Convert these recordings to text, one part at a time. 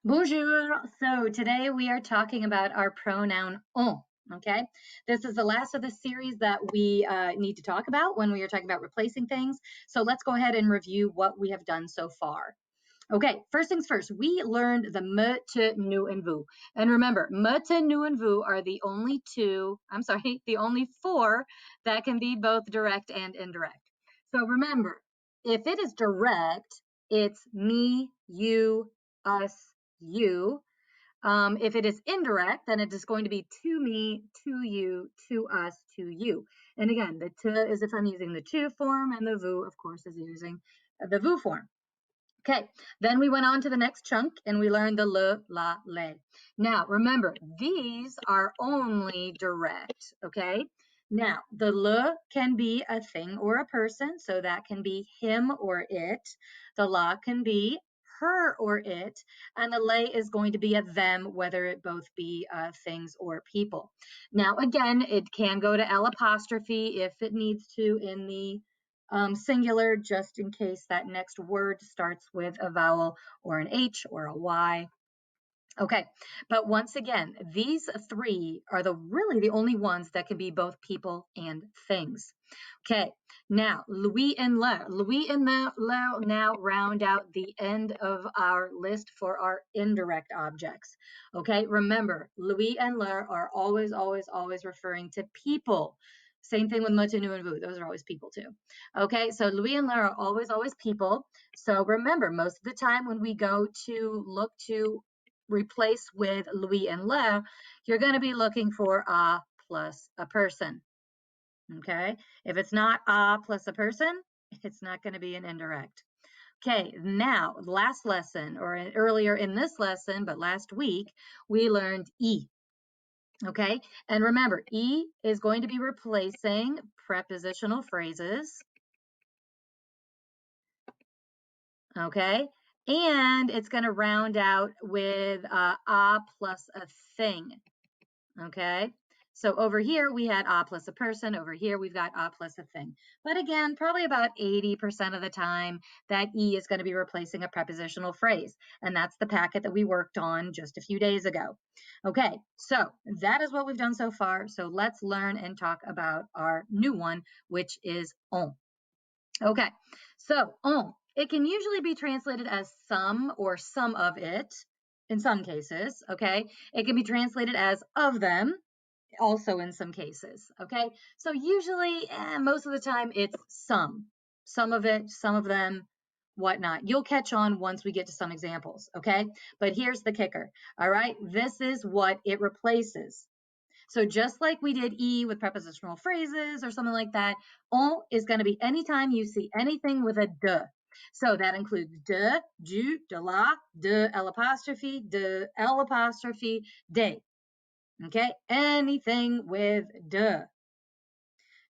Bonjour. So today we are talking about our pronoun on. Okay, this is the last of the series that we need to talk about when we are talking about replacing things. So let's go ahead and review what we have done so far. Okay, first things first, we learned the me, te, nous, and vous. And remember, me, te, nous, and vous are the only the only four that can be both direct and indirect. So remember, if it is direct, it's me, you, us, you. If it is indirect, then it is going to be to me, to you, to us, to you. And again, the te is if I'm using the to form, and the vous, of course, is using the vous form. Okay, then we went on to the next chunk and we learned the le, la, le. Now, remember, these are only direct, okay? Now, the le can be a thing or a person, so that can be him or it. The la can be her or it, and the le is going to be a them, whether it both be things or people. Now, again, it can go to L apostrophe if it needs to in the singular, just in case that next word starts with a vowel or an H or a Y. Okay, but once again, these three are really the only ones that can be both people and things. Okay, now Louis and Le. Louis and Le now round out the end of our list for our indirect objects. Okay, remember, Louis and Le are always, always, always referring to people. Same thing with me, te, nous, and vous. Those are always people too. Okay, so Louis and Le are always, always people. So remember, most of the time when we go to look to replace with Louis and Le, you're going to be looking for a plus a person. Okay, if it's not a plus a person, it's not going to be an indirect. Okay, now last lesson, or earlier in this lesson, but last week, we learned E. Okay, and remember, E is going to be replacing prepositional phrases. Okay, and it's going to round out with a plus a thing. Okay, so over here we had a plus a person, over here we've got a plus a thing. But again, probably about 80% of the time that E is going to be replacing a prepositional phrase, and that's the packet that we worked on just a few days ago. Okay, so that is what we've done so far. So let's learn and talk about our new one, which is on. Okay, so on, it can usually be translated as some or some of it in some cases, okay? It can be translated as of them also in some cases, okay? So usually, most of the time, it's some of it, some of them, whatnot. You'll catch on once we get to some examples, okay? But here's the kicker, all right? This is what it replaces. So just like we did E with prepositional phrases or something like that, on is going to be anytime you see anything with a de. So that includes de, du, de la, de L apostrophe, de L apostrophe, de. Okay, anything with de.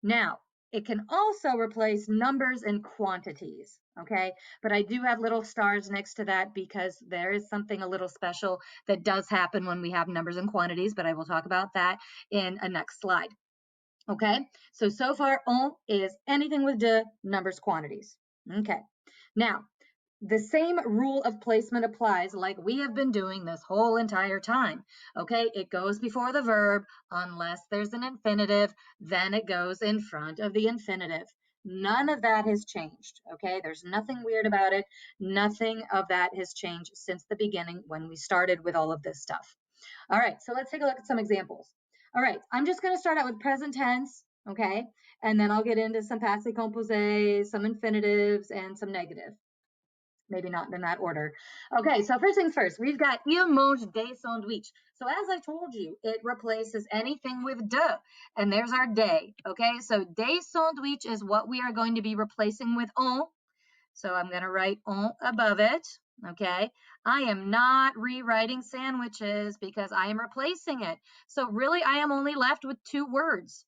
Now, it can also replace numbers and quantities, okay? But I do have little stars next to that because there is something a little special that does happen when we have numbers and quantities, but I will talk about that in a next slide. Okay, so far, on is anything with de, numbers, quantities. Okay, now, the same rule of placement applies like we have been doing this whole entire time. Okay, it goes before the verb unless there's an infinitive, then it goes in front of the infinitive. None of that has changed. Okay, there's nothing weird about it. Nothing of that has changed since the beginning when we started with all of this stuff. All right, so let's take a look at some examples. All right, I'm just going to start out with present tense, okay, and then I'll get into some passé composé, some infinitives, and some negative. Maybe not in that order. Okay, so first things first, we've got il mange des sandwiches. So as I told you, it replaces anything with de, and there's our day. Okay, so des sandwiches is what we are going to be replacing with on. So I'm going to write on above it. Okay, I am not rewriting sandwiches because I am replacing it. So really, I am only left with two words.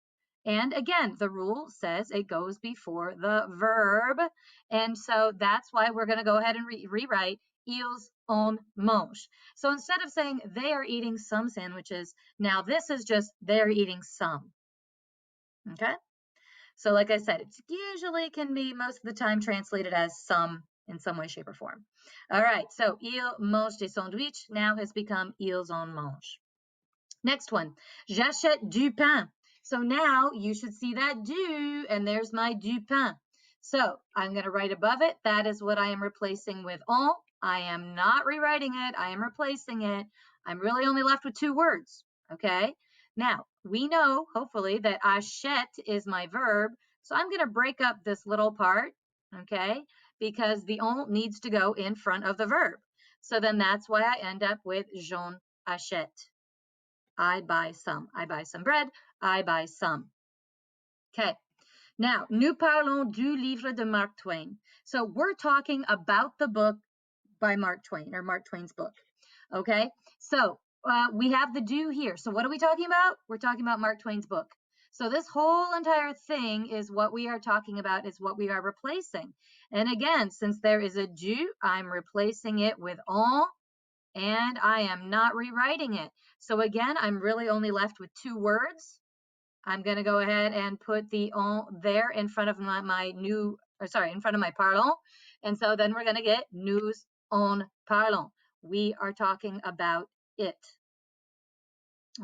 And again, the rule says it goes before the verb. And so that's why we're going to go ahead and rewrite ils en mange. So instead of saying they are eating some sandwiches, now this is just they're eating some. Okay? So like I said, it usually can be most of the time translated as some in some way, shape, or form. All right, so il mange des sandwichs now has become ils en mangent. Next one, j'achète du pain. So now you should see that du, and there's my du pain. So I'm going to write above it. That is what I am replacing with en. I am not rewriting it. I am replacing it. I'm really only left with 2 words, okay? Now, we know, hopefully, that achète is my verb. So I'm going to break up this little part, okay? Because the en needs to go in front of the verb. So then that's why I end up with j'en achète. I buy some. I buy some bread. I buy some. Okay. Now, nous parlons du livre de Mark Twain. So we're talking about the book by Mark Twain, or Mark Twain's book. Okay. So we have the do here. So what are we talking about? We're talking about Mark Twain's book. So this whole entire thing is what we are talking about, is what we are replacing. And again, since there is a do, I'm replacing it with en, and I am not rewriting it. So again, I'm really only left with 2 words. I'm going to go ahead and put the en there in front of in front of my parlons. And so then we're going to get nous en parlons. We are talking about it.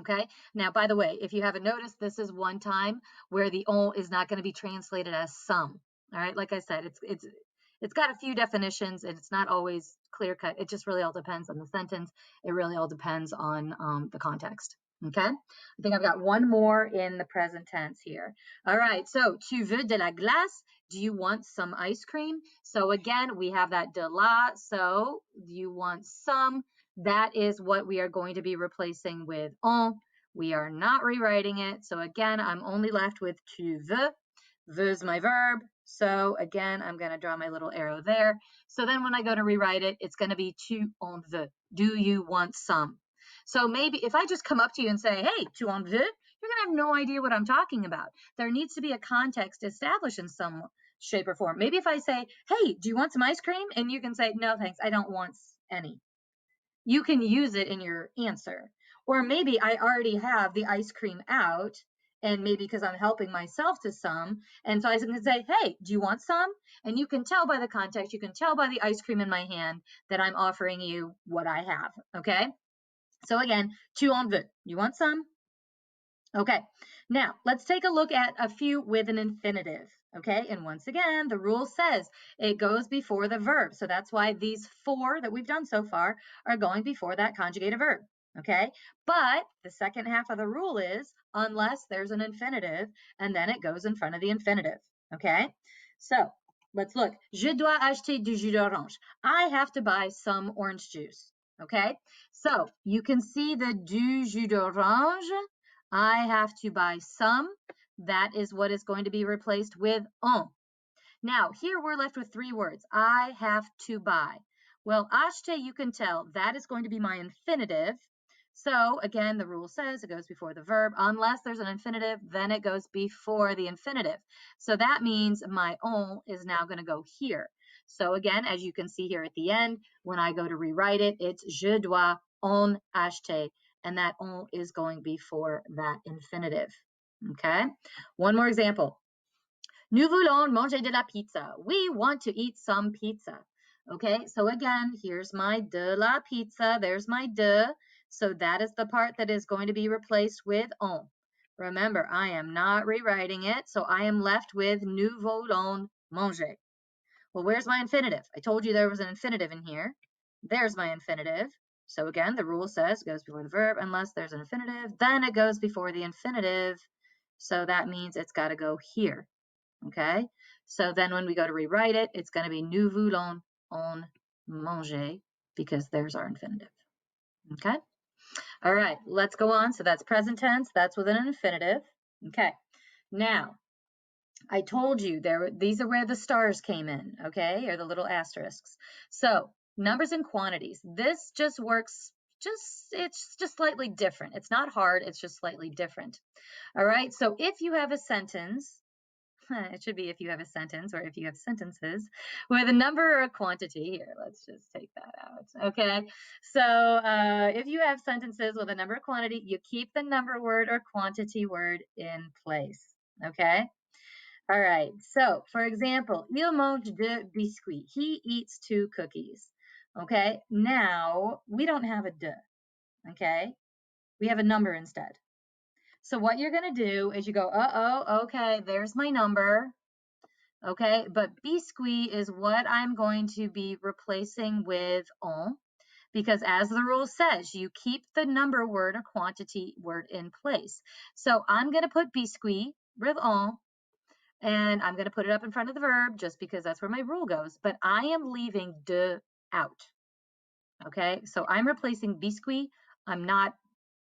Okay. Now, by the way, if you haven't noticed, this is one time where the en is not going to be translated as some. All right. Like I said, it's got a few definitions, and it's not always clear cut. It just really all depends on the sentence. It really all depends on the context. Okay. I think I've got one more in the present tense here. All right. So, tu veux de la glace? Do you want some ice cream? So again, we have that de la. So you want some. That is what we are going to be replacing with en. We are not rewriting it. So again, I'm only left with tu veux. Veux is my verb. So again, I'm going to draw my little arrow there. So then when I go to rewrite it, it's going to be tu en veux. Do you want some? So maybe if I just come up to you and say, hey, tu en veux, you're going to have no idea what I'm talking about. There needs to be a context established in some shape or form. Maybe if I say, hey, do you want some ice cream? And you can say, no, thanks, I don't want any. You can use it in your answer. Or maybe I already have the ice cream out, and maybe because I'm helping myself to some, and so I can say, hey, do you want some? And you can tell by the context, you can tell by the ice cream in my hand that I'm offering you what I have, okay? So again, tu en veux, you want some? Okay, now let's take a look at a few with an infinitive, okay? And once again, the rule says it goes before the verb. So that's why these 4 that we've done so far are going before that conjugated verb, okay? But the second half of the rule is unless there's an infinitive, and then it goes in front of the infinitive, okay? So let's look. Je dois acheter du jus d'orange. I have to buy some orange juice, okay? So you can see the du jus d'orange. I have to buy some. That is what is going to be replaced with en. Now, here we're left with 3 words. I have to buy. Well, acheter, you can tell, that is going to be my infinitive. So, again, the rule says it goes before the verb. Unless there's an infinitive, then it goes before the infinitive. So that means my en is now going to go here. So, again, as you can see here at the end, when I go to rewrite it, it's je dois en acheter. And that en is going before that infinitive. Okay? One more example. Nous voulons manger de la pizza. We want to eat some pizza. Okay, so again, here's my de la pizza. There's my de. So that is the part that is going to be replaced with en. Remember, I am not rewriting it, so I am left with nous voulons manger. Well, where's my infinitive? I told you there was an infinitive in here. There's my infinitive. So again, the rule says it goes before the verb unless there's an infinitive. Then it goes before the infinitive. So that means it's got to go here. Okay? So then when we go to rewrite it, it's going to be nous voulons en manger because there's our infinitive. Okay? All right, let's go on. So that's present tense. That's with an infinitive. Okay. Now, I told you these are where the stars came in, okay, or the little asterisks. So numbers and quantities. This just works, it's just slightly different. It's not hard, it's just slightly different. All right, so if you have a sentence, it should be if you have a sentence or if you have sentences with a number or a quantity. Here, let's just take that out. Okay, so if you have sentences with a number or quantity, you keep the number word or quantity word in place. Okay. All right. So, for example, il mange deux biscuits. He eats 2 cookies. Okay. Now, we don't have a de. Okay. We have a number instead. So what you're going to do is you go, okay, there's my number. Okay. But biscuit is what I'm going to be replacing with on, because as the rule says, you keep the number word or quantity word in place. So I'm going to put biscuit with on, and I'm going to put it up in front of the verb just because that's where my rule goes. But I am leaving de out. Okay, so I'm replacing biscuit. I'm not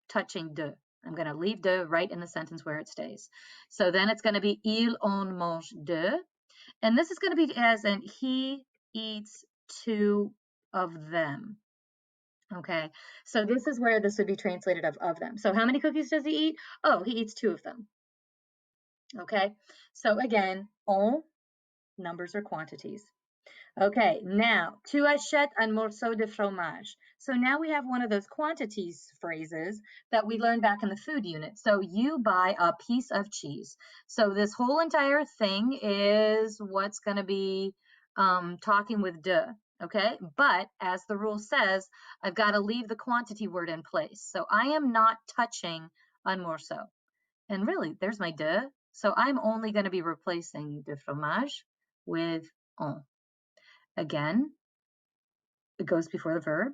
touching de. I'm going to leave de right in the sentence where it stays. So then it's going to be il en mange deux. And this is going to be as in he eats 2 of them. Okay, so this is where this would be translated of them. So how many cookies does he eat? Oh, he eats 2 of them. Okay, so again, on, numbers or quantities. Okay, now, tu achètes un morceau de fromage. So now we have one of those quantities phrases that we learned back in the food unit. So you buy a piece of cheese. So this whole entire thing is what's going to be talking with de. Okay, but as the rule says, I've got to leave the quantity word in place. So I am not touching un morceau. And really, there's my de. So I'm only going to be replacing de fromage with un. Again, it goes before the verb.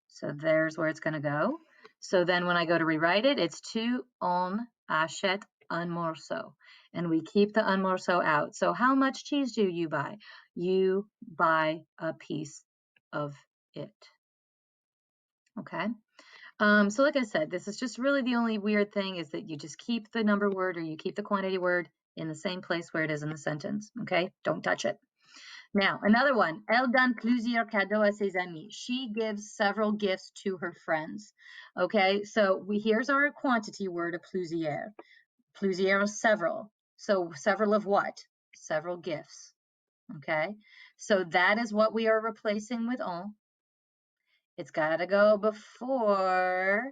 So there's where it's going to go. So then when I go to rewrite it, it's tu on achète un morceau. And we keep the un morceau out. So how much cheese do you buy? You buy a piece of it. Okay. So like I said, this is just really the only weird thing is that you just keep the number word or you keep the quantity word in the same place where it is in the sentence. Okay. Don't touch it. Now, another one. Elle donne plusieurs cadeaux à ses amis. She gives several gifts to her friends. Okay, so here's our quantity word of plusieurs. Plusieurs is several. So several of what? Several gifts. Okay, so that is what we are replacing with on. It's got to go before,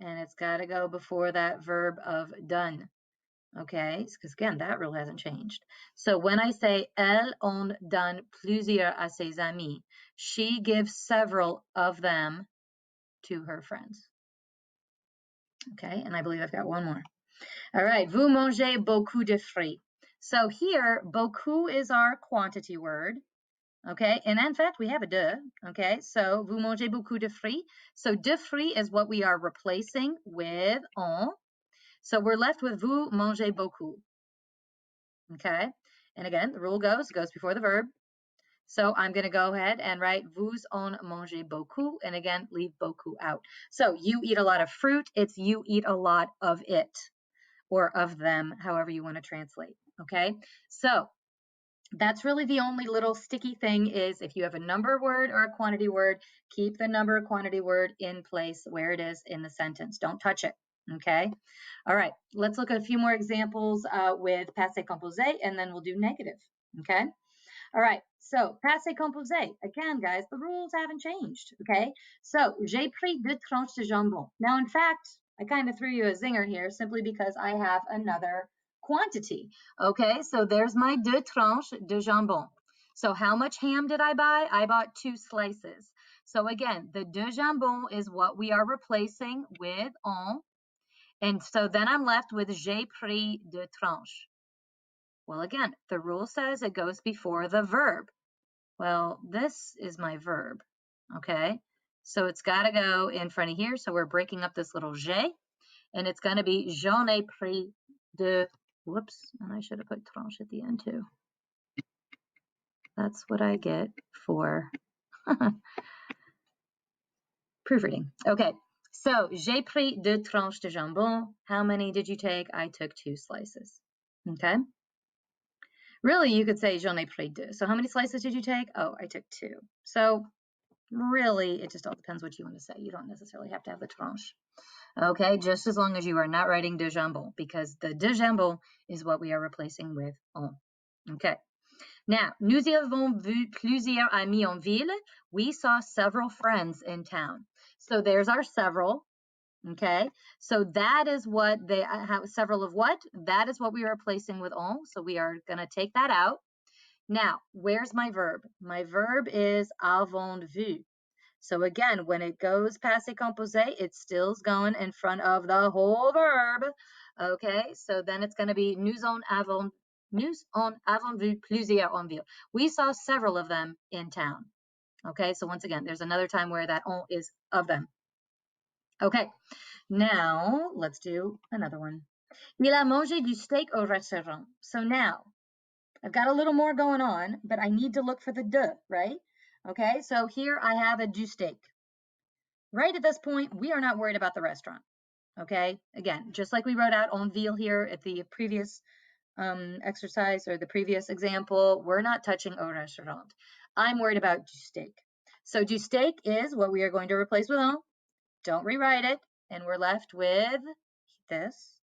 and it's got to go before that verb of done. Okay, because again, that rule hasn't changed. So when I say elle en donne plusieurs à ses amis, she gives several of them to her friends. Okay, and I believe I've got one more. All right, vous mangez beaucoup de fruits. So here, beaucoup is our quantity word. Okay, and in fact, we have a de. Okay, so vous mangez beaucoup de fruits. So de fruits is what we are replacing with en. So we're left with vous mangez beaucoup. Okay, and again, the rule goes before the verb. So I'm going to go ahead and write vous en mangez beaucoup, and again, leave beaucoup out. So you eat a lot of fruit. It's you eat a lot of it, or of them, however you want to translate. Okay, so that's really the only little sticky thing is if you have a number word or a quantity word, keep the number or quantity word in place where it is in the sentence. Don't touch it. Okay. All right. Let's look at a few more examples with passé composé, and then we'll do negative. Okay. All right. So passé composé. Again, guys, the rules haven't changed. Okay. So j'ai pris 2 tranches de jambon. Now, in fact, I kind of threw you a zinger here simply because I have another quantity. Okay. So there's my 2 tranches de jambon. So how much ham did I buy? I bought 2 slices. So again, the de jambon is what we are replacing with en. And so then I'm left with j'ai pris 2 tranches. Well, again, the rule says it goes before the verb. Well, this is my verb, okay? So it's got to go in front of here. So we're breaking up this little j'ai, and it's going to be j'en ai pris 2. Whoops, and I should have put tranche at the end too. That's what I get for proofreading. Okay. So, j'ai pris 2 tranches de jambon. How many did you take? I took 2 slices. Okay. Really, you could say j'en ai pris 2. So how many slices did you take? Oh, I took 2. So really, it just all depends what you want to say. You don't necessarily have to have the tranche. Okay, just as long as you are not writing de jambon, because the de jambon is what we are replacing with en. Okay. Now, nous avons vu plusieurs amis en ville. We saw several friends in town. So there's our several. Okay, so that is what they have several of what? That is what we are replacing with on. So we are going to take that out. Now, where's my verb? My verb is avons vu. So again, when it goes passé composé, it still's going in front of the whole verb. Okay, so then it's going to be nous en avons vu plusieurs en ville. We saw several of them in town. Okay, so once again, there's another time where that on is of them. Okay, now let's do another one. Il a mangé du steak au restaurant. So now I've got a little more going on, but I need to look for the de, right? Okay, so here I have a du steak. Right at this point, we are not worried about the restaurant. Okay, again, just like we wrote out en ville here at the previous exercise or the previous example, we're not touching au restaurant. I'm worried about du steak. So du steak is what we are going to replace with en. Don't rewrite it, and we're left with this.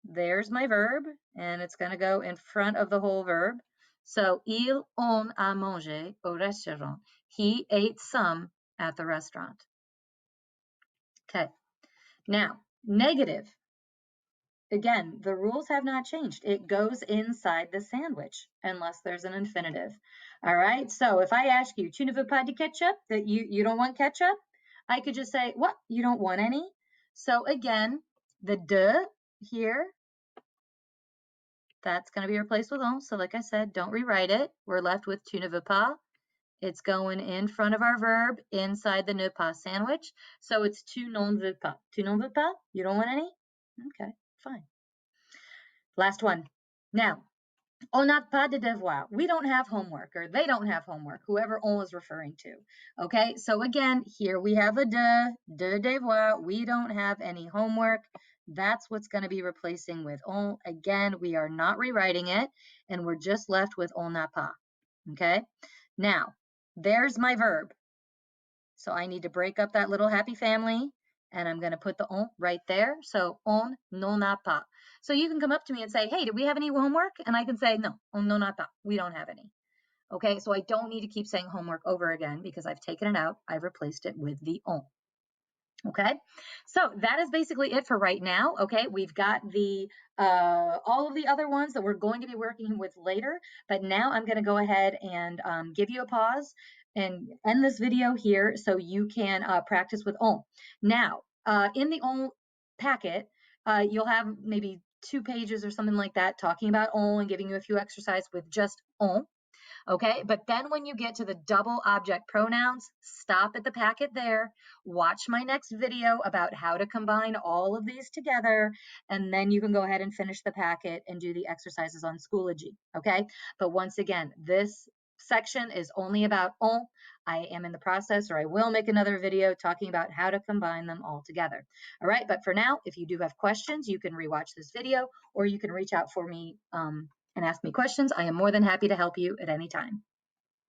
There's my verb, and it's going to go in front of the whole verb. So, il en a mangé au restaurant. He ate some at the restaurant. Okay. Now, negative. Again, the rules have not changed. It goes inside the sandwich unless there's an infinitive. All right. So if I ask you, tu ne veux pas de ketchup? That you don't want ketchup? I could just say, what? You don't want any? So again, the de here, that's going to be replaced with on. So like I said, don't rewrite it. We're left with tu ne veux pas. It's going in front of our verb inside the ne pas sandwich. So it's tu n'en veux pas. Tu n'en veux pas? You don't want any? Okay, fine. Last one. Now, on n'a pas de devoir. We don't have homework, or they don't have homework, whoever on is referring to. Okay, so again, here we have a de devoir. We don't have any homework. That's what's going to be replacing with on. Again, we are not rewriting it, and we're just left with on n'a pas. Okay, now, there's my verb. So I need to break up that little happy family, and I'm going to put the on right there. So on n'en a pas. So you can come up to me and say, hey, did we have any homework? And I can say, no, on n'en a pas. We don't have any. Okay, so I don't need to keep saying homework over again because I've taken it out. I've replaced it with the on. Okay, so that is basically it for right now. Okay, we've got the all of the other ones that we're going to be working with later, but now I'm going to go ahead and give you a pause and end this video here so you can practice with on. Now, in the on packet, you'll have maybe 2 pages or something like that talking about on and giving you a few exercises with just on. Okay, but then when you get to the double object pronouns, stop at the packet there, watch my next video about how to combine all of these together, and then you can go ahead and finish the packet and do the exercises on Schoology, okay? But once again, this section is only about on. I am in the process, or I will make another video talking about how to combine them all together. All right, but for now, if you do have questions, you can rewatch this video, or you can reach out for me and ask me questions. I am more than happy to help you at any time.